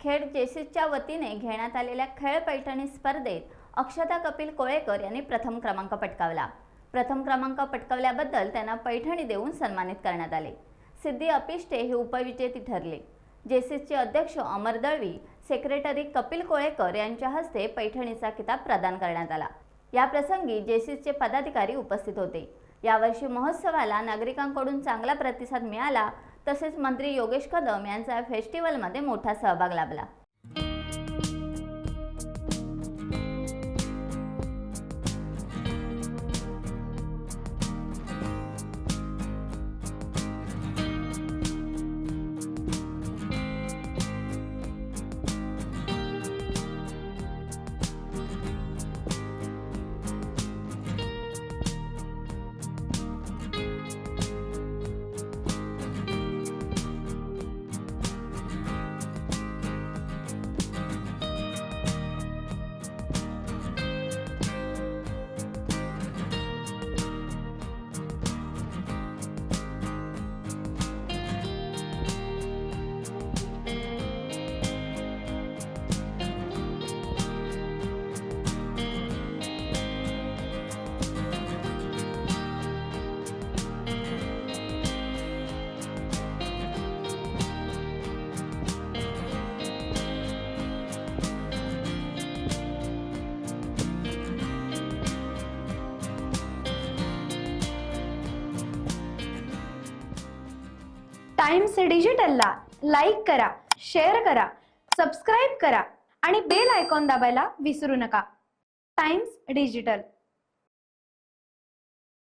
खेड जेसीच्या वतीने घेण्यात आलेल्या खेळ पैठणी स्पर्धेत अक्षता कपिल कोळेकर यांनी प्रथम क्रमांक पटकावला। प्रथम क्रमांक पटकावल्याबद्दल त्यांना पैठणी देऊन सन्मानित करण्यात आले। सिद्धी अपिष्टे हे उपविजेते ठरले। जेसीचे अध्यक्ष अमर दळवी, सेक्रेटरी कपिल कोळेकर यांच्या हस्ते पैठणीचा किताब प्रदान करण्यात आला। या प्रसंगी जेसीचे पदाधिकारी उपस्थित होते। यावर्षी महोत्सवाला नागरिकांकडून चांगला प्रतिसाद मिळाला, तसेच मंत्री योगेश कदम यांचा फेस्टिवलमध्ये मोठा सहभाग लाभला। टाइम्स डिजिटलला लाईक करा, शेअर करा, सबस्क्राईब करा आणि बेल आयकॉन दाबायला विसरू नका। Times digital.